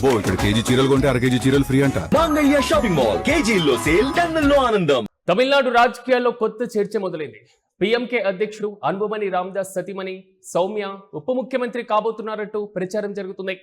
అబ్బో ఇక్కడ కేజీ చీరలు కొంటే అర కేజీ చీరలు ఫ్రీ అంట. మంగళ్య షాపింగ్ మాల్ కేజీల్లో సేల్ టన్నుల్లో ఆనందం. తమిళనాడు రాజకీయాల్లో కొత్త చర్చ మొదలైంది. పీఎంకే అధ్యక్షుడు అన్బుమణి రామదాస్ సతీమణి సౌమ్య ఉప ముఖ్యమంత్రి కాబోతున్నారంటూ ప్రచారం జరుగుతుంది.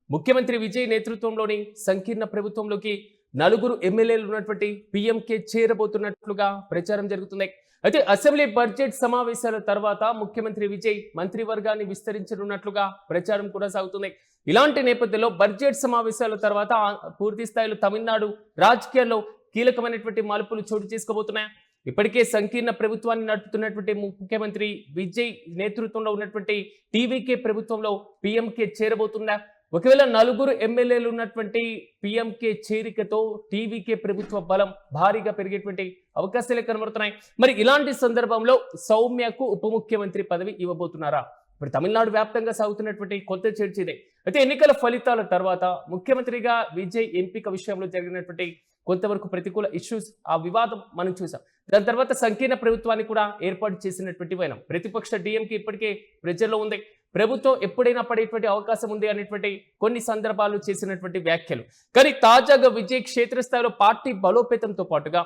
ముఖ్యమంత్రి విజయ్ నేతృత్వంలోని సంకీర్ణ ప్రభుత్వంలోకి 4 ఎమ్మెల్యేలు ఉన్నటువంటి పీఎంకే చేరబోతున్నట్లుగా ప్రచారం జరుగుతుంది. అయితే అసెంబ్లీ బడ్జెట్ సమావేశాల తర్వాత ముఖ్యమంత్రి విజయ్ మంత్రివర్గాన్ని విస్తరించనున్నట్లుగా ప్రచారం కొనసాగుతుంది. ఇలాంటి నేపథ్యంలో బడ్జెట్ సమావేశాల తర్వాత పూర్తి స్థాయిలో తమిళనాడు రాజకీయాల్లో కీలకమైనటువంటి మలుపులు చోటు చేసుకోబోతున్నాయి. ఇప్పటికే సంకీర్ణ ప్రభుత్వాన్ని నడుపుతున్నటువంటి ముఖ్యమంత్రి విజయ్ నేతృత్వంలో ఉన్నటువంటి టీవీకే ప్రభుత్వంలో పీఎంకే చేరబోతుందా? ఒకవేళ 4 ఎమ్మెల్యేలు ఉన్నటువంటి పీఎంకే చేరికతో టీవీకే ప్రభుత్వ బలం భారీగా పెరిగేటువంటి అవకాశాలే కనబడుతున్నాయి. మరి ఇలాంటి సందర్భంలో సౌమ్యకు ఉప ముఖ్యమంత్రి పదవి ఇవ్వబోతున్నారా? ఇప్పుడు తమిళనాడు వ్యాప్తంగా సాగుతున్నటువంటి కొత్త చర్చ ఇదే. అయితే ఎన్నికల ఫలితాల తర్వాత ముఖ్యమంత్రిగా విజయ్ ఎంపిక విషయంలో జరిగినటువంటి కొంతవరకు ప్రతికూల ఇష్యూస్, ఆ వివాదం మనం చూసాం. దాని తర్వాత సంకీర్ణ ప్రభుత్వాన్ని కూడా ఏర్పాటు చేసినటువంటి వైనం ప్రతిపక్ష డిఎంకే ఇప్పటికే ప్రజల్లో ఉంది. ప్రభుత్వం ఎప్పుడైనా పడేటువంటి అవకాశం ఉంది అనేటువంటి కొన్ని సందర్భాలు చేసినటువంటి వ్యాఖ్యలు. కానీ తాజాగా విజయ్ క్షేత్రస్థాయిలో పార్టీ బలోపేతంతో పాటుగా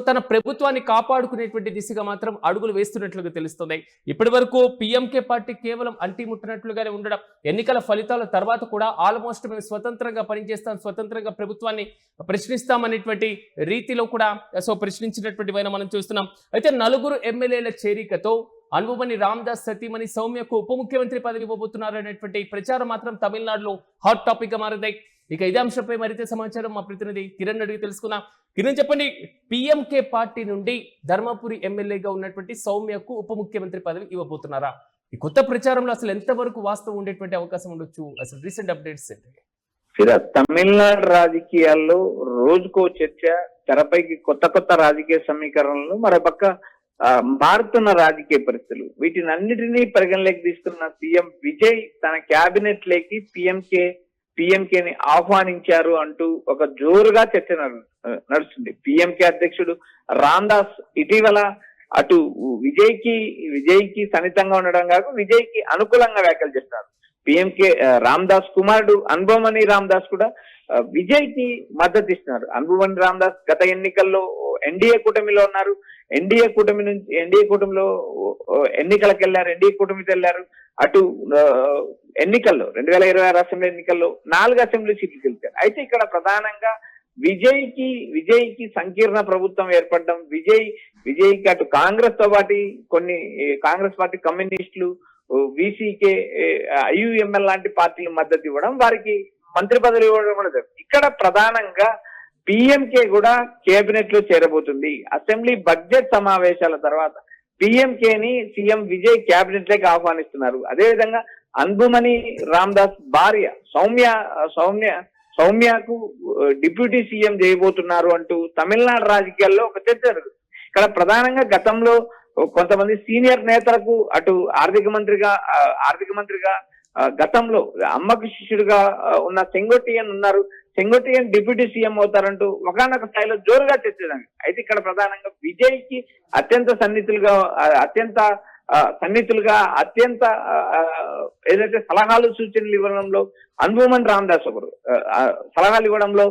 తన ప్రభుత్వాన్ని కాపాడుకునేటువంటి దిశగా మాత్రం అడుగులు వేస్తున్నట్లుగా తెలుస్తుంది. ఇప్పటి వరకు పీఎంకే పార్టీ కేవలం అంటిముట్టినట్లుగానే ఉండడం, ఎన్నికల ఫలితాల తర్వాత కూడా ఆల్మోస్ట్ మేము స్వతంత్రంగా పనిచేస్తాం, స్వతంత్రంగా ప్రభుత్వాన్ని ప్రశ్నిస్తామనేటువంటి రీతిలో కూడా ప్రశ్నించినటువంటి వైన మనం చూస్తున్నాం. అయితే 4 ఎమ్మెల్యేల చేరికతో అన్బుమణి రామదాస్ సతీమణి సౌమ్యకు ఉప ముఖ్యమంత్రి పదవి ఇవ్వబోతున్నారు అనేటువంటి ప్రచారం మాత్రం తమిళనాడులో హాట్ టాపిక్ గా మారింది. ఇక ఇదే అంశంపై మరింత సమాచారం మా ప్రతినిధి కిరణ్ అడిగి తెలుసుకుందాం. కిరణ్, చెప్పండి, పీఎంకే పార్టీ నుండి ధర్మపురి ఎమ్మెల్యేగా ఉన్నటువంటి సౌమ్యకు ఉప ముఖ్యమంత్రి పదవి ఇవ్వబోతున్నారా? ఈ కొత్త ప్రచారంలో అసలు ఎంతవరకు వాస్తవం ఉండేటువంటి అవకాశం ఉండొచ్చు? అసలు రీసెంట్ అప్డేట్స్ ఏంటి? తమిళనాడు రాజకీయాల్లో రోజుకో చర్చ, తెరపైకి కొత్త కొత్త రాజకీయ సమీకరణలు, మరోపక్క మారుతున్న రాజకీయ పరిస్థితులు, వీటిని అన్నిటినీ పరిగణలోకి తీసుకున్న సీఎం విజయ్ తన క్యాబినెట్ లేకి పీఎంకేని ఆహ్వానించారు అంటూ ఒక జోరుగా చర్చ నడుస్తుంది. పీఎంకే అధ్యక్షుడు రామదాస్ ఇటీవల అటు విజయ్కి సన్నిహితంగా ఉండడం కాక విజయ్కి అనుకూలంగా వ్యాఖ్యలు చేస్తున్నారు. పీఎంకే రామదాస్ కుమారుడు అన్బుమణి రామదాస్ కూడా విజయ్కి మద్దతు ఇస్తున్నారు. అన్బుమణి రామదాస్ గత ఎన్నికల్లో ఎన్డీఏ కూటమిలో ఉన్నారు. ఎన్డీఏ కూటమిలో ఎన్నికలకు వెళ్ళారు, ఎన్డీఏ కూటమికి వెళ్ళారు. అటు ఎన్నికల్లో 2026 అసెంబ్లీ ఎన్నికల్లో 4 అసెంబ్లీ సీట్లు గెలిచారు. అయితే ఇక్కడ ప్రధానంగా విజయ్కి సంకీర్ణ ప్రభుత్వం ఏర్పడడం, విజయ్కి అటు కాంగ్రెస్ తో పాటు కొన్ని కాంగ్రెస్ పార్టీ, కమ్యూనిస్టులు, వీసీకే, ఐయుఎంఎల్ లాంటి పార్టీలు మద్దతు ఇవ్వడం, వారికి మంత్రి పదవి ఇవ్వడం కూడా జరుగుతుంది. ఇక్కడ ప్రధానంగా పీఎంకే కూడా కేబినెట్ లో చేరబోతుంది. అసెంబ్లీ బడ్జెట్ సమావేశాల తర్వాత పీఎంకేని సీఎం విజయ్ కేబినెట్ లోకి ఆహ్వానిస్తున్నారు. అదేవిధంగా అన్బుమణి రామదాస్ భార్య సౌమ్యకు డిప్యూటీ సీఎం చేయబోతున్నారు అంటూ తమిళనాడు రాజకీయాల్లో ఒక చర్చ జరుగుతుంది. ఇక్కడ ప్రధానంగా గతంలో కొంతమంది సీనియర్ నేతలకు అటు ఆర్థిక మంత్రిగా గతంలో అమ్మకు శిష్యుడిగా ఉన్న సెంగోటియన్ ఉన్నారు. సెంగోటియన్ డిప్యూటీ సీఎం అవుతారంటూ ఒకనొక స్థాయిలో జోరుగా చర్చించారు. అయితే ఇక్కడ ప్రధానంగా విజయ్కి అత్యంత ఏదైతే సలహాలు సూచనలు ఇవ్వడంలో అన్బుమణి రామదాస్ ఒకరు, సలహాలు ఇవ్వడంలో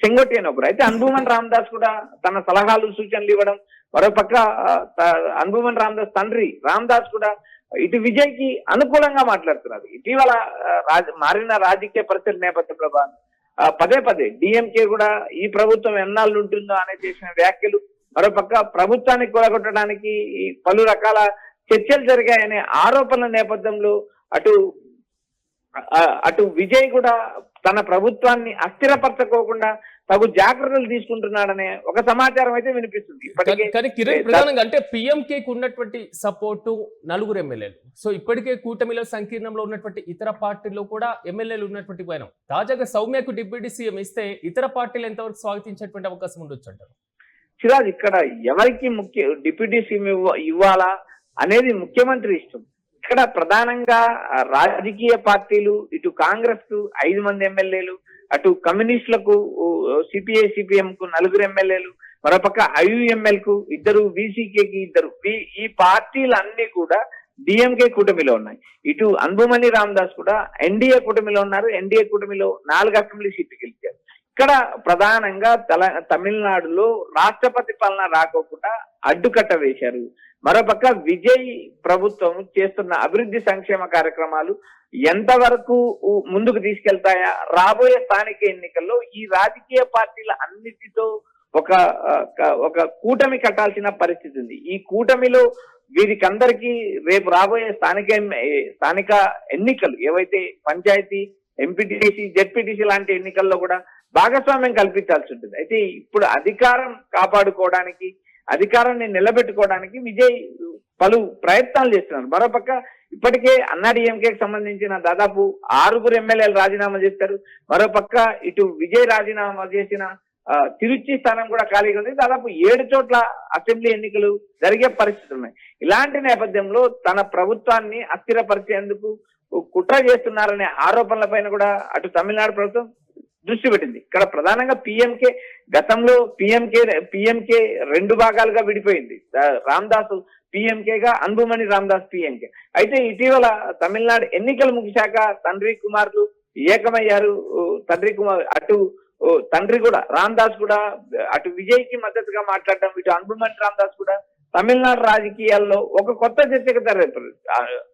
సెంగోటియన్ ఒకరు. అయితే అన్బుమణి రామదాస్ కూడా తన సలహాలు సూచనలు ఇవ్వడం, మరోపక్క అన్బుమణి రామదాస్ తండ్రి రామదాస్ కూడా ఇటు విజయ్కి అనుకూలంగా మాట్లాడుతున్నారు. ఇటీవల మారిన రాజకీయ పరిస్థితుల నేపథ్యంలో పదే డిఎంకే కూడా ఈ ప్రభుత్వం ఎన్నాళ్ళు ఉంటుందో అనే చేసిన వ్యాఖ్యలు, మరోపక్క ప్రభుత్వాన్ని కూలగొట్టడానికి పలు రకాల చర్చలు జరిగాయనే ఆరోపణల నేపథ్యంలో అటు విజయ్ కూడా తన ప్రభుత్వాన్ని అస్థిరపరచుకోకుండా తగు జాగ్రత్తలు తీసుకుంటున్నాడనే ఒక సమాచారం అయితే వినిపిస్తుంది. కానీ కిరణ్, ప్రధానంగా అంటే పీఎంకేకి ఉన్నటువంటి సపోర్టు 4 ఎమ్మెల్యేలు. ఇప్పటికే కూటమిలో సంకీర్ణంలో ఉన్నటువంటి ఇతర పార్టీల్లో కూడా ఎమ్మెల్యేలు ఉన్నటువంటి వైనం. తాజాగా సౌమ్యకు డిప్యూటీ సీఎం ఇస్తే ఇతర పార్టీలు ఎంతవరకు స్వాగతించేటువంటి అవకాశం ఉండొచ్చు అంటారు? సిరాజ్, ఇక్కడ ఎవరికి డిప్యూటీ సీఎం ఇవ్వాలా అనేది ముఖ్యమంత్రి ఇష్టం. ఇక్కడ ప్రధానంగా రాజకీయ పార్టీలు, ఇటు కాంగ్రెస్ కు 5 మంది ఎమ్మెల్యేలు, అటు కమ్యూనిస్టులకు సిపిఐ సిపిఎం కు 4 ఎమ్మెల్యేలు, మరోపక్క ఐయుఎంఎల్ కు 2, వీసీకేకి 2, ఈ పార్టీలన్నీ కూడా డిఎంకే కూటమిలో ఉన్నాయి. ఇటు అన్బుమణి రామదాస్ కూడా ఎన్డీఏ కూటమిలో ఉన్నారు. ఎన్డీఏ కూటమిలో 4 అసెంబ్లీ సీట్లు గెలిచారు. ఇక్కడ ప్రధానంగా తమిళనాడులో రాష్ట్రపతి పాలన రాకోకుండా అడ్డుకట్ట వేశారు. మరోపక్క విజయ్ ప్రభుత్వం చేస్తున్న అభివృద్ధి సంక్షేమ కార్యక్రమాలు ఎంతవరకు ముందుకు తీసుకెళ్తాయా, రాబోయే స్థానిక ఎన్నికల్లో ఈ రాజకీయ పార్టీల అన్నిటితో ఒక కూటమి కట్టాల్సిన పరిస్థితి ఉంది. ఈ కూటమిలో వీరికందరికీ రేపు రాబోయే స్థానిక ఎన్నికలు ఏవైతే పంచాయతీ, ఎంపీటీసీ, జెడ్పీటీసీ లాంటి ఎన్నికల్లో కూడా భాగస్వామ్యం కల్పించాల్సి ఉంటుంది. అయితే ఇప్పుడు అధికారం కాపాడుకోవడానికి, అధికారాన్ని నిలబెట్టుకోవడానికి విజయ్ పలు ప్రయత్నాలు చేస్తున్నారు. మరోపక్క ఇప్పటికే అన్నాడీఎంకేకి సంబంధించిన దాదాపు 6 ఎమ్మెల్యేలు రాజీనామా చేస్తారు. మరోపక్క ఇటు విజయ్ రాజీనామా చేసిన తిరుచి స్థానం కూడా ఖాళీగా ఉంది. దాదాపు 7 చోట్ల అసెంబ్లీ ఎన్నికలు జరిగే పరిస్థితులు ఉన్నాయి. ఇలాంటి నేపథ్యంలో తన ప్రభుత్వాన్ని అస్థిరపరిచేందుకు కుట్ర చేస్తున్నారనే ఆరోపణలపైన కూడా అటు తమిళనాడు ప్రభుత్వం దృష్టి పెట్టింది. ఇక్కడ ప్రధానంగా పిఎంకే గతంలో పిఎంకే 2 భాగాలుగా విడిపోయింది. రామదాసు పిఎంకేగా, అన్బుమణి రామదాస్ పిఎంకే. అయితే ఇటీవల తమిళనాడు ఎన్నికలు ముగిశాక తండ్రి కుమారులు ఏకమయ్యారు. తండ్రి కూడా రామదాస్ కూడా అటు విజయ్ కి మద్దతుగా మాట్లాడడం, ఇటు అన్బుమణి రామదాస్ కూడా తమిళనాడు రాజకీయాల్లో ఒక కొత్త చర్చకు తెరలేపారు.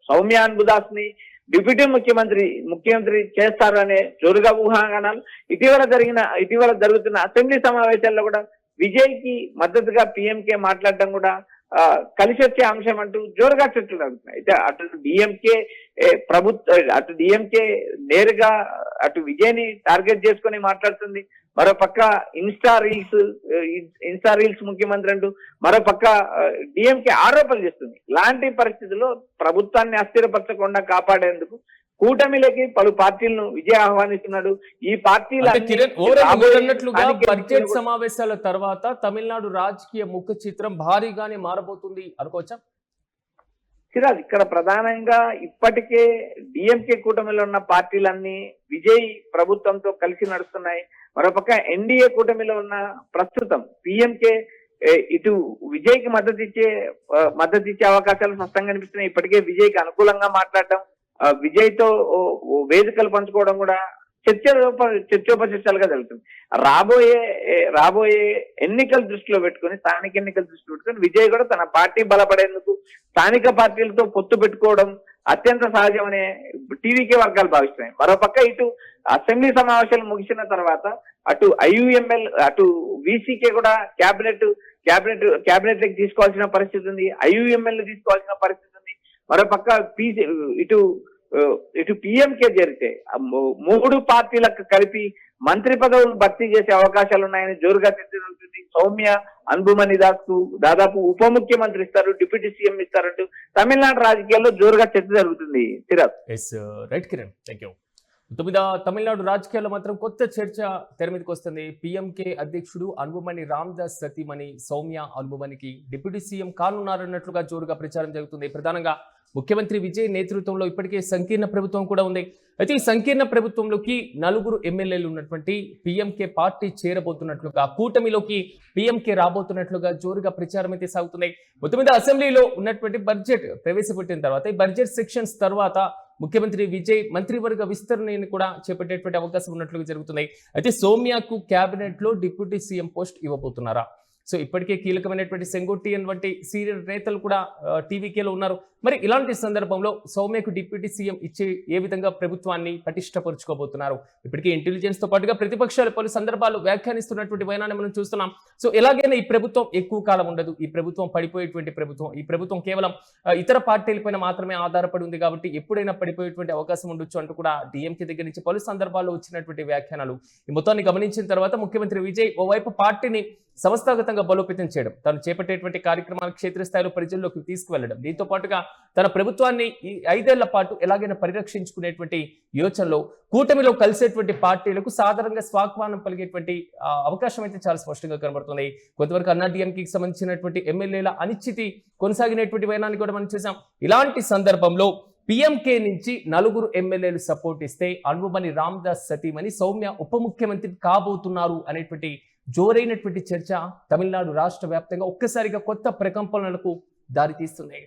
సౌమ్య అన్బుదాస్ ని డిప్యూటీ ముఖ్యమంత్రి చేస్తారు అనే జోరుగా ఊహాగానాలు. ఇటీవల జరుగుతున్న అసెంబ్లీ సమావేశాల్లో కూడా విజయ్ కి మద్దతుగా పిఎంకే మాట్లాడడం కూడా కలిసి వచ్చే అంశం అంటూ జోరుగా చర్చలు జరుగుతున్నాయి. అయితే అటు డిఎంకే నేరుగా అటు విజయ్ ని టార్గెట్ చేసుకుని మాట్లాడుతుంది. మరోపక్క ఇన్స్టా రీల్స్ ముఖ్యమంత్రి అంటూ మరోపక్క డిఎంకే ఆరోపణలు చేస్తుంది. ఇలాంటి పరిస్థితుల్లో ప్రభుత్వాన్ని అస్థిరపరచకుండా కాపాడేందుకు కూటమిలోకి పలు పార్టీలను విజయ్ ఆహ్వానిస్తున్నాడు. ఈ పార్టీలు బడ్జెట్ సమావేశాల తర్వాత తమిళనాడు రాజకీయ ముఖ చిత్రం భారీగానే మారబోతుంది అనుకోవచ్చా? సిరాజ్, ఇక్కడ ప్రధానంగా ఇప్పటికే డిఎంకే కూటమిలో ఉన్న పార్టీలన్నీ విజయ్ ప్రభుత్వంతో కలిసి నడుస్తున్నాయి. మరోపక్క ఎన్డీఏ కూటమిలో ఉన్న ప్రస్తుతం పిఎంకే ఇటు విజయ్ కి మద్దతు ఇచ్చే అవకాశాలు స్పష్టంగా కనిపిస్తున్నాయి. ఇప్పటికే విజయ్ కి అనుకూలంగా మాట్లాడటం, విజయ్ తో వేదికలు పంచుకోవడం కూడా చర్చోపచర్చలుగా జరుగుతుంది. రాబోయే ఎన్నికల దృష్టిలో పెట్టుకుని, స్థానిక ఎన్నికల దృష్టిలో పెట్టుకుని విజయ్ కూడా తన పార్టీ బలపడేందుకు స్థానిక పార్టీలతో పొత్తు పెట్టుకోవడం అత్యంత సహజమనే టీవీకే వర్గాలు భావిస్తున్నాయి. మరోపక్క ఇటు అసెంబ్లీ సమావేశాలు ముగిసిన తర్వాత అటు ఐయుఎంఎల్, అటు వీసీకే కూడా క్యాబినెట్ కి తీసుకోవాల్సిన పరిస్థితి ఉంది. ఐయుఎంఎల్ తీసుకోవాల్సిన పరిస్థితి ఉంది. మరోపక్క ఇటు పిఎంకే జరిగితే 3 పార్టీలకు కలిపి మంత్రి పదవులు భర్తీ చేసే అవకాశాలు ఉన్నాయని జోరుగా చర్చ జరుగుతుంది. సౌమ్య అన్బుమణి దాస్ కు దాదాపు ఉప ముఖ్యమంత్రి ఇస్తారు, డిప్యూటీ సీఎం ఇస్తారంటూ తమిళనాడు రాజకీయాల్లో జోరుగా చర్చ జరుగుతుంది. Right Kiran, thank you. మీద తమిళనాడు రాజకీయాల్లో మాత్రం కొత్త చర్చ తెర మీదకి వస్తుంది. పిఎంకే అధ్యక్షుడు అన్బుమణి రామదాస్ సతీమణి సౌమ్య అన్బుమణికి డిప్యూటీ సీఎం కానున్నారన్నట్లుగా జోరుగా ప్రచారం జరుగుతుంది. ప్రధానంగా ముఖ్యమంత్రి విజయ్ నేతృత్వంలో ఇప్పటికే సంకీర్ణ ప్రభుత్వం కూడా ఉంది. అయితే ఈ సంకీర్ణ ప్రభుత్వంలోకి 4 ఎమ్మెల్యేలు ఉన్నటువంటి పిఎంకే పార్టీ చేరబోతున్నట్లుగా, కూటమిలోకి పిఎంకే రాబోతున్నట్లుగా జోరుగా ప్రచారం అయితే సాగుతున్నాయి. మొత్తం మీద అసెంబ్లీలో ఉన్నటువంటి బడ్జెట్ ప్రవేశపెట్టిన తర్వాత, ఈ బడ్జెట్ సెక్షన్స్ తర్వాత ముఖ్యమంత్రి విజయ్ మంత్రివర్గ విస్తరణను కూడా చేపట్టేటువంటి అవకాశం ఉన్నట్లుగా జరుగుతున్నాయి. అయితే సౌమ్యకు క్యాబినెట్ లో డిప్యూటీ సీఎం పోస్ట్ ఇవ్వబోతున్నారా? సో ఇప్పటికే కీలకమైనటువంటి సెంగోట్టియన్ వంటి సీనియర్ నేతలు కూడా టీవీకేలో ఉన్నారు. మరి ఇలాంటి సందర్భంలో సౌమ్యకు డిప్యూటీ సీఎం ఇచ్చే ఏ విధంగా ప్రభుత్వాన్ని పటిష్టపరుచుకోబోతున్నారు? ఇప్పటికే ఇంటెలిజెన్స్ తో పాటుగా ప్రతిపక్షాలు పలు సందర్భాలు వ్యాఖ్యానిస్తున్నటువంటి వైనాన్ని మనం చూస్తున్నాం. సో ఎలాగైనా ఈ ప్రభుత్వం ఎక్కువ కాలం ఉండదు, ఈ ప్రభుత్వం పడిపోయేటువంటి ప్రభుత్వం, ఈ ప్రభుత్వం కేవలం ఇతర పార్టీలపైన మాత్రమే ఆధారపడి ఉంది కాబట్టి ఎప్పుడైనా పడిపోయేటువంటి అవకాశం ఉండొచ్చు అంటూ కూడా డిఎంకే దగ్గర నుంచి పలు సందర్భాల్లో వచ్చినటువంటి వ్యాఖ్యానాలు. ఈ మొత్తాన్ని గమనించిన తర్వాత ముఖ్యమంత్రి విజయ్ ఓవైపు పార్టీని సంస్థాగతంగా బలోపేతం చేయడం, తను చేపట్టేటువంటి కార్యక్రమాలు క్షేత్రస్థాయిలో ప్రజల్లోకి తీసుకువెళ్లడం, దీంతో పాటుగా తన ప్రభుత్వాన్ని ఈ 5 ఏళ్ల పాటు ఎలాగైనా పరిరక్షించుకునేటువంటి యోచనలో కూటమిలో కలిసేటువంటి పార్టీలకు సాధారణంగా స్వాగతం పలిగేటువంటి అవకాశం అయితే చాలా స్పష్టంగా కనబడుతుంది. కొంతవరకు అన్నాడీఎంకేకి సంబంధించినటువంటి ఎమ్మెల్యేల అనిశ్చితి కొనసాగినటువంటి వైనాన్ని కూడా మనం చూసాం. ఇలాంటి సందర్భంలో పిఎంకే నుంచి 4 ఎమ్మెల్యేలు సపోర్ట్ ఇస్తే అన్బుమణి రామదాస్ సతీమణి సౌమ్య ఉప ముఖ్యమంత్రి కాబోతున్నారు అనేటువంటి జోరైనటువంటి చర్చ తమిళనాడు రాష్ట్ర వ్యాప్తంగా ఒక్కసారిగా కొత్త ప్రకంపనలకు దారితీస్తున్నాయి.